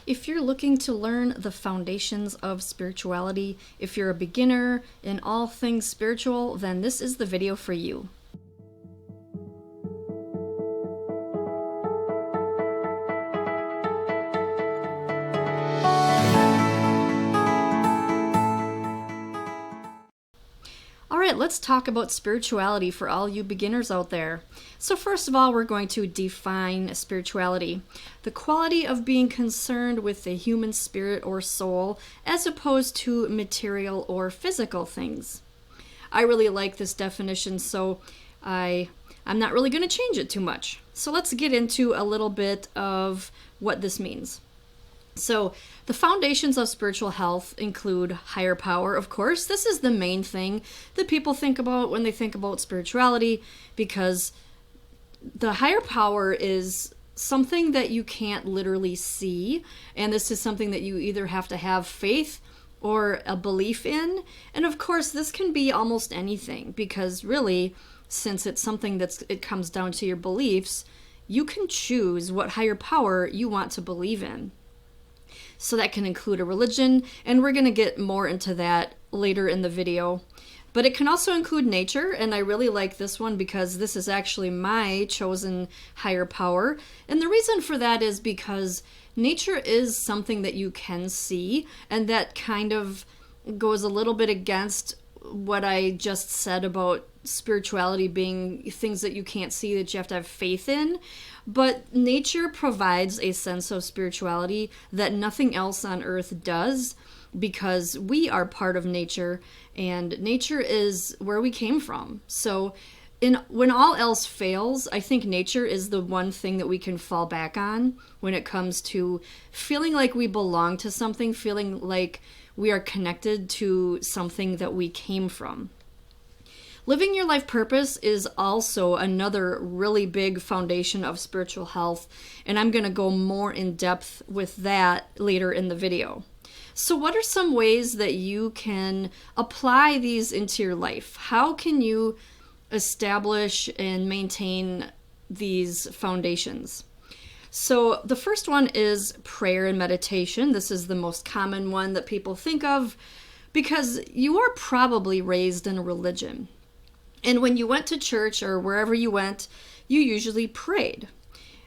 If you're looking to learn the foundations of spirituality, if you're a beginner in all things spiritual, then this is the video for you. Alright, let's talk about spirituality for all you beginners out there. So first of all, we're going to define spirituality. The quality of being concerned with the human spirit or soul as opposed to material or physical things. I really like this definition, so I'm not really going to change it too much. So let's get into a little bit of what this means. So the foundations of spiritual health include higher power, of course. This is the main thing that people think about when they think about spirituality, because the higher power is something that you can't literally see, and this is something that you either have to have faith or a belief in. And of course, this can be almost anything, because really, since it's something it comes down to your beliefs, you can choose what higher power you want to believe in. So that can include a religion, and we're going to get more into that later in the video. But it can also include nature, and I really like this one because this is actually my chosen higher power. And the reason for that is because nature is something that you can see, and that kind of goes a little bit against what I just said about spirituality being things that you can't see, that you have to have faith in. But nature provides a sense of spirituality that nothing else on earth does, because we are part of nature, and nature is where we came from. So when all else fails, I think nature is the one thing that we can fall back on when it comes to feeling like we belong to something, feeling like we are connected to something that we came from. Living your life purpose is also another really big foundation of spiritual health, and I'm going to go more in depth with that later in the video. So what are some ways that you can apply these into your life? How can you establish and maintain these foundations? So the first one is prayer and meditation. This is the most common one that people think of because you are probably raised in a religion. And when you went to church or wherever you went, you usually prayed.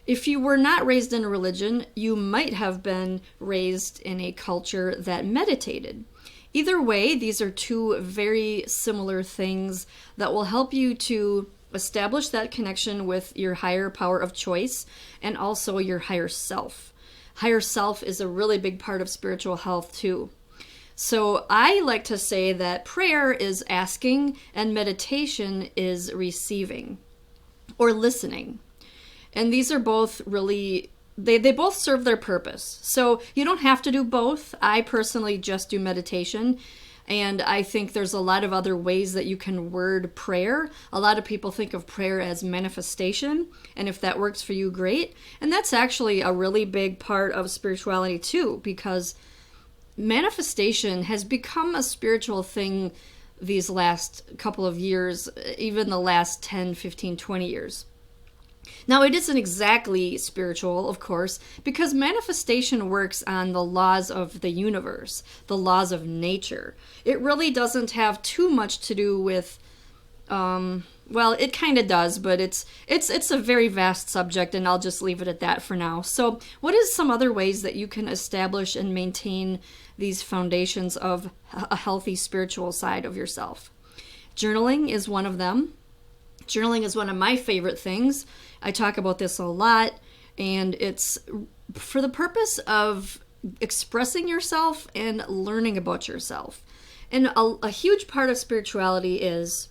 If you were not raised in a religion, you might have been raised in a culture that meditated. Either way, these are two very similar things that will help you to establish that connection with your higher power of choice and also your higher self. Higher self is a really big part of spiritual health too. So I like to say that prayer is asking and meditation is receiving or listening. And these are both really, they both serve their purpose. So you don't have to do both. I personally just do meditation. And I think there's a lot of other ways that you can word prayer. A lot of people think of prayer as manifestation. And if that works for you, great. And that's actually a really big part of spirituality too, because manifestation has become a spiritual thing these last couple of years, even the last 10, 15, 20 years. Now, it isn't exactly spiritual, of course, because manifestation works on the laws of the universe, the laws of nature. It really doesn't have too much to do with, well, it kind of does, but it's a very vast subject, and I'll just leave it at that for now. So what is some other ways that you can establish and maintain these foundations of a healthy spiritual side of yourself? Journaling is one of them. Journaling is one of my favorite things. I talk about this a lot, and it's for the purpose of expressing yourself and learning about yourself. And a huge part of spirituality is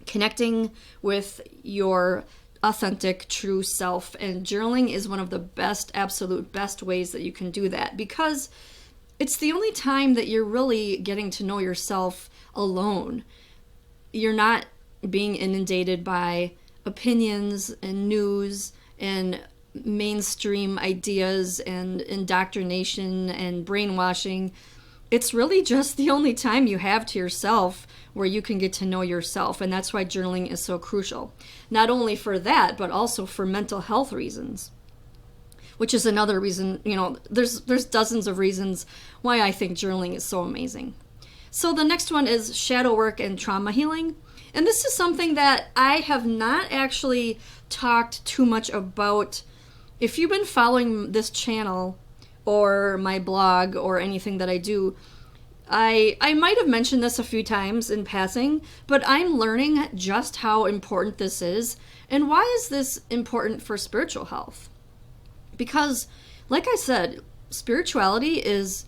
connecting with your authentic, true self. And journaling is one of the best, absolute best ways that you can do that, because it's the only time that you're really getting to know yourself alone. You're not being inundated by opinions and news and mainstream ideas and indoctrination and brainwashing. It's really just the only time you have to yourself where you can get to know yourself, and that's why journaling is so crucial. Not only for that, but also for mental health reasons. which is another reason, there's dozens of reasons why I think journaling is so amazing. So the next one is shadow work and trauma healing. And this is something that I have not actually talked too much about. If you've been following this channel or my blog or anything that I do, I might have mentioned this a few times in passing, but I'm learning just how important this is. And why is this important for spiritual health? Because, like I said, spirituality is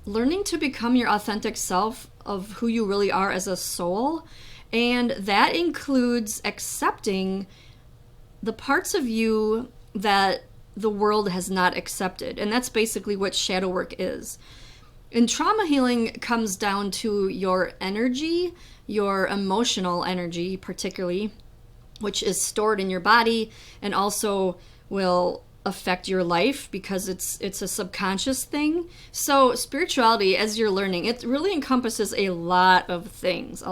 learning to become your authentic self of who you really are as a soul. And that includes accepting the parts of you that the world has not accepted. And that's basically what shadow work is. And trauma healing comes down to your energy, your emotional energy particularly, which is stored in your body and also will affect your life because it's a subconscious thing. So spirituality, as you're learning, it really encompasses a lot of things.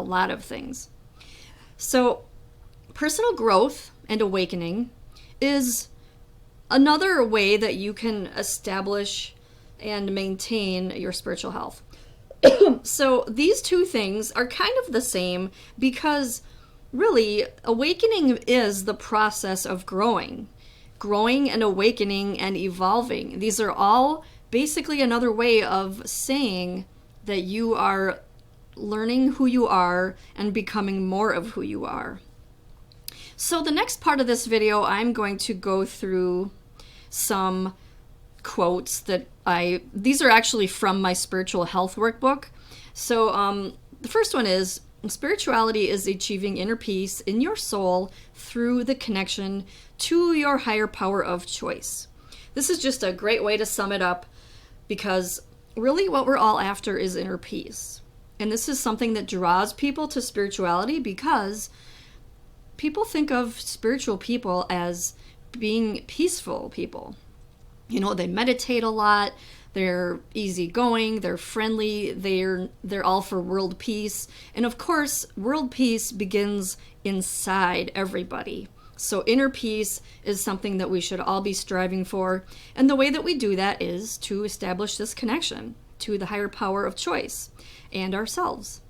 So personal growth and awakening is another way that you can establish and maintain your spiritual health. So these two things are kind of the same because really awakening is the process of growing and awakening and evolving. These are all basically another way of saying that you are learning who you are and becoming more of who you are. So the next part of this video, I'm going to go through some quotes that these are actually from my spiritual health workbook. So the first one is, spirituality is achieving inner peace in your soul through the connection to your higher power of choice. This is just a great way to sum it up because really what we're all after is inner peace. And this is something that draws people to spirituality because people think of spiritual people as being peaceful people. They meditate a lot, they're easygoing, they're friendly, they're all for world peace. And of course, world peace begins inside everybody. So inner peace is something that we should all be striving for. And the way that we do that is to establish this connection to the higher power of choice and ourselves.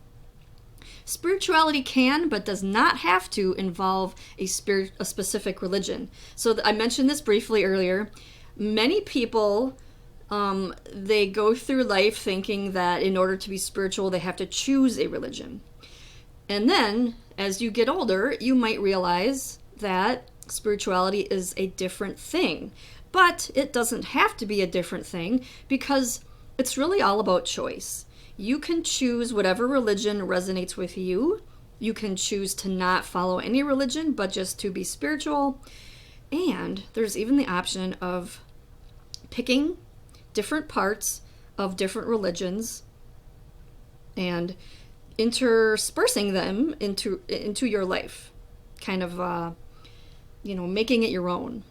Spirituality can, but does not have to, involve a specific religion. So I mentioned this briefly earlier. Many people, they go through life thinking that in order to be spiritual, they have to choose a religion. And then, as you get older, you might realize that spirituality is a different thing. But it doesn't have to be a different thing because it's really all about choice. You can choose whatever religion resonates with you. You can choose to not follow any religion, but just to be spiritual. And there's even the option of picking different parts of different religions and interspersing them into your life, kind of, making it your own.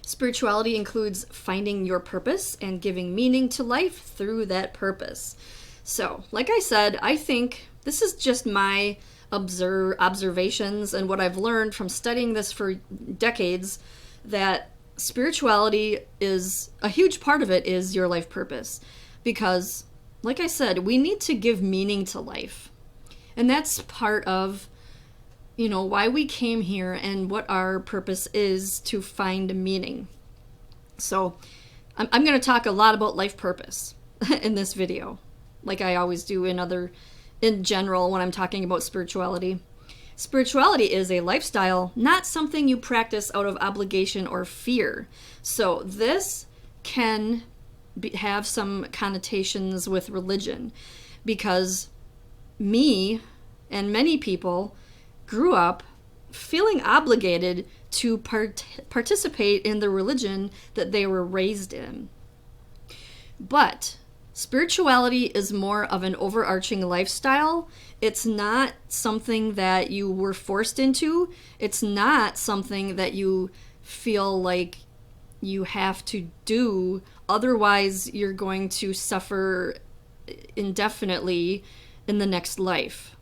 Spirituality includes finding your purpose and giving meaning to life through that purpose. So, like I said, I think this is just my observations and what I've learned from studying this for decades, that spirituality is a huge part of it is your life purpose. Because, like I said, we need to give meaning to life. And that's part of why we came here and what our purpose is, to find meaning. So I'm going to talk a lot about life purpose in this video, like I always do in general when I'm talking about spirituality. Spirituality is a lifestyle, not something you practice out of obligation or fear. So this can have some connotations with religion, because me and many people grew up feeling obligated to participate in the religion that they were raised in. But spirituality is more of an overarching lifestyle. It's not something that you were forced into. It's not something that you feel like you have to do. Otherwise, you're going to suffer indefinitely in the next life.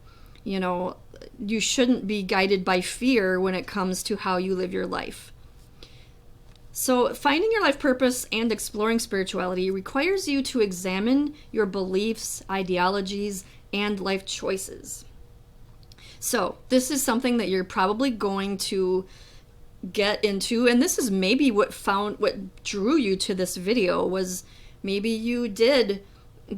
You shouldn't be guided by fear when it comes to how you live your life. So finding your life purpose and exploring spirituality requires you to examine your beliefs, ideologies, and life choices. So this is something that you're probably going to get into, and this is maybe what drew you to this video. Was maybe you did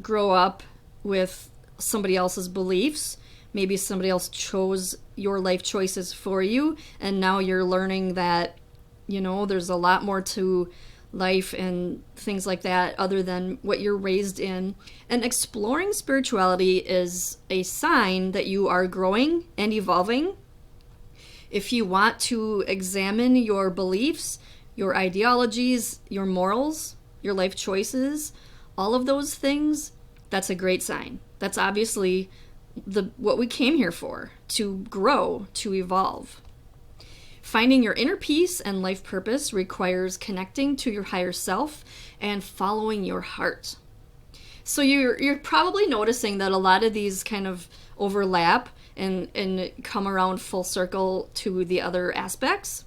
grow up with somebody else's beliefs, maybe somebody else chose your life choices for you, and now you're learning that, you know, there's a lot more to life and things like that other than what you're raised in. And exploring spirituality is a sign that you are growing and evolving. If you want to examine your beliefs, your ideologies, your morals, your life choices, all of those things, that's a great sign. That's obviously what we came here for, to grow, to evolve. Finding your inner peace and life purpose requires connecting to your higher self and following your heart. So you're probably noticing that a lot of these kind of overlap and come around full circle to the other aspects.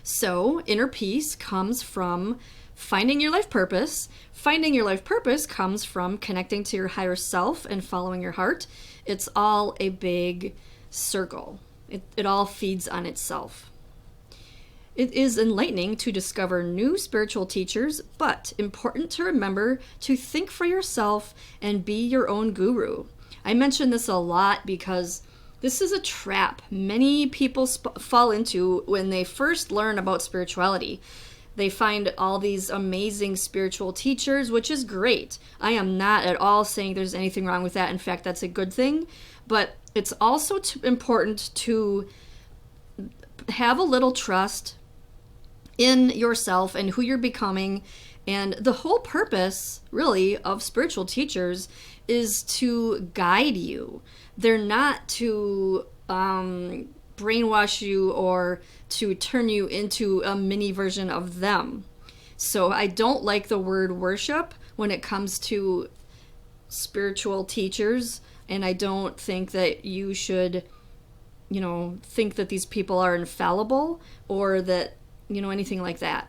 So inner peace comes from finding your life purpose. Finding your life purpose comes from connecting to your higher self and following your heart. It's all a big circle. It all feeds on itself. It is enlightening to discover new spiritual teachers, but important to remember to think for yourself and be your own guru. I mention this a lot because this is a trap many people fall into when they first learn about spirituality. They find all these amazing spiritual teachers, which is great. I am not at all saying there's anything wrong with that. In fact, that's a good thing. But it's also important to have a little trust in yourself and who you're becoming. And the whole purpose, really, of spiritual teachers is to guide you. They're not to brainwash you or to turn you into a mini version of them. So I don't like the word worship when it comes to spiritual teachers, and I don't think that you should, think that these people are infallible or that, anything like that.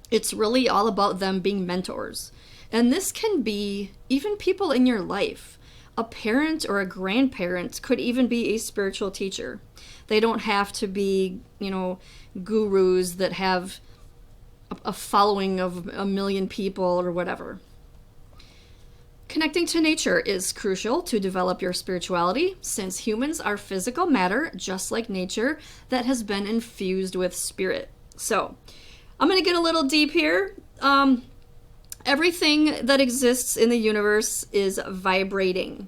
It's really all about them being mentors. And this can be even people in your life. A parent or a grandparent could even be a spiritual teacher. They don't have to be, gurus that have a following of 1 million people or whatever. Connecting to nature is crucial to develop your spirituality, since humans are physical matter, just like nature, that has been infused with spirit. So, I'm going to get a little deep here. Everything that exists in the universe is vibrating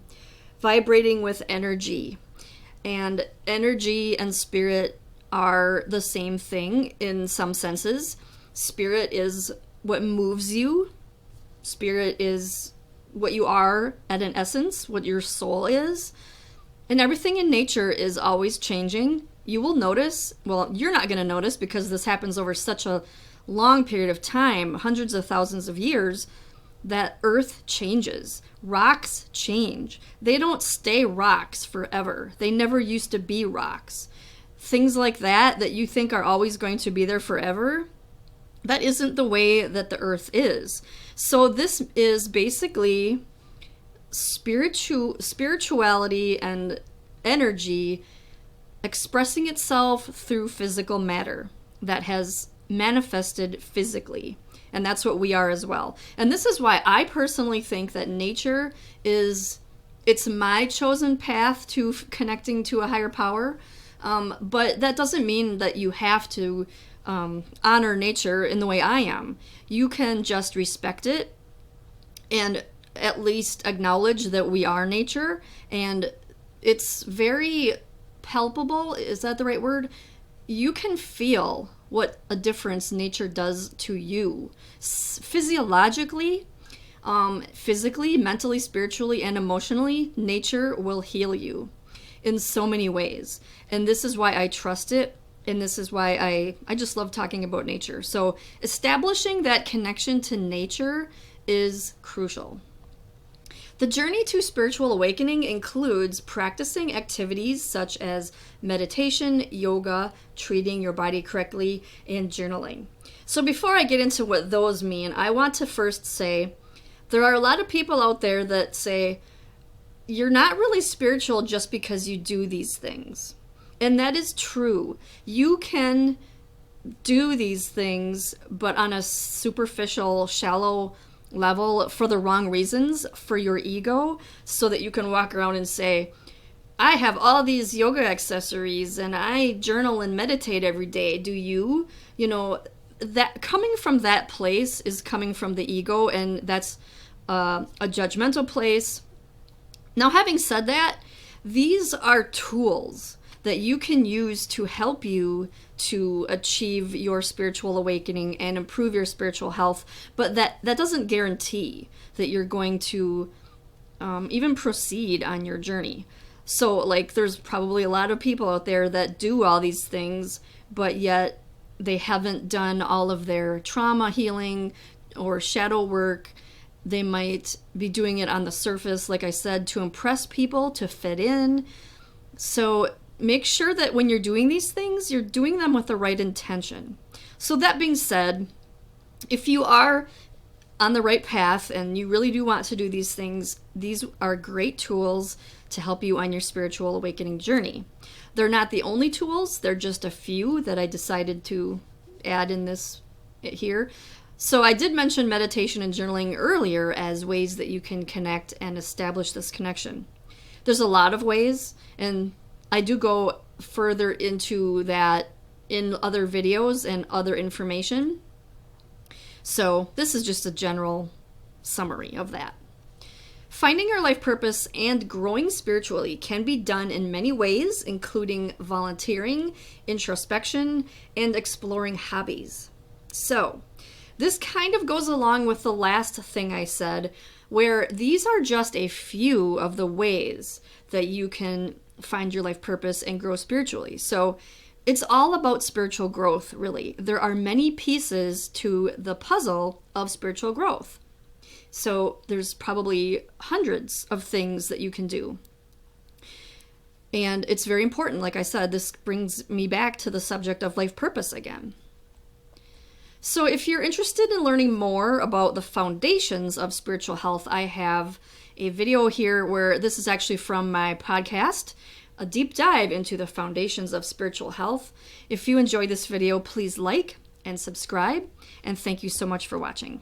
with energy. And energy and spirit are the same thing in some senses. Spirit is what moves you. Spirit is what you are at an essence, what your soul is. And everything in nature is always changing. You will notice, well, you're not going to notice because this happens over such a long period of time, hundreds of thousands of years, that Earth changes. Rocks change. They don't stay rocks forever. They never used to be rocks. Things like that you think are always going to be there forever, that isn't the way that the Earth is. So this is basically spirituality and energy expressing itself through physical matter that has manifested physically. And that's what we are as well. And this is why I personally think that nature it's my chosen path to connecting to a higher power. But that doesn't mean that you have to honor nature in the way I am. You can just respect it and at least acknowledge that we are nature. And it's very palpable. Is that the right word? You can feel what a difference nature does to you physiologically, physically, mentally, spiritually, and emotionally. Nature will heal you in so many ways, and this is why I trust it, and this is why I just love talking about nature. So establishing that connection to nature is crucial. The journey to spiritual awakening includes practicing activities such as meditation, yoga, treating your body correctly, and journaling. So before I get into what those mean, I want to first say there are a lot of people out there that say you're not really spiritual just because you do these things. And that is true. You can do these things, but on a superficial, shallow level for the wrong reasons, for your ego, so that you can walk around and say, I have all these yoga accessories and I journal and meditate every day. Do you? You know, that coming from that place is coming from the ego, and that's a judgmental place. Now, having said that, these are tools that you can use to help you to achieve your spiritual awakening and improve your spiritual health, but that doesn't guarantee that you're going to even proceed on your journey. So, like, there's probably a lot of people out there that do all these things, but yet they haven't done all of their trauma healing or shadow work. They might be doing it on the surface, like I said, to impress people, to fit in. So make sure that when you're doing these things, you're doing them with the right intention. So that being said, if you are on the right path and you really do want to do these things, these are great tools to help you on your spiritual awakening journey. They're not the only tools, they're just a few that I decided to add in this here. So I did mention meditation and journaling earlier as ways that you can connect and establish this connection. There's a lot of ways, and I do go further into that in other videos and other information. So this is just a general summary of that. Finding your life purpose and growing spiritually can be done in many ways, including volunteering, introspection, and exploring hobbies. So this kind of goes along with the last thing I said, where these are just a few of the ways that you can find your life purpose and grow spiritually. So it's all about spiritual growth, really. There are many pieces to the puzzle of spiritual growth. So there's probably hundreds of things that you can do. And it's very important. Like I said, this brings me back to the subject of life purpose again. So if you're interested in learning more about the foundations of spiritual health, I have a video here where this is actually from my podcast, a deep dive into the foundations of spiritual health. If you enjoyed this video, please like and subscribe, and thank you so much for watching.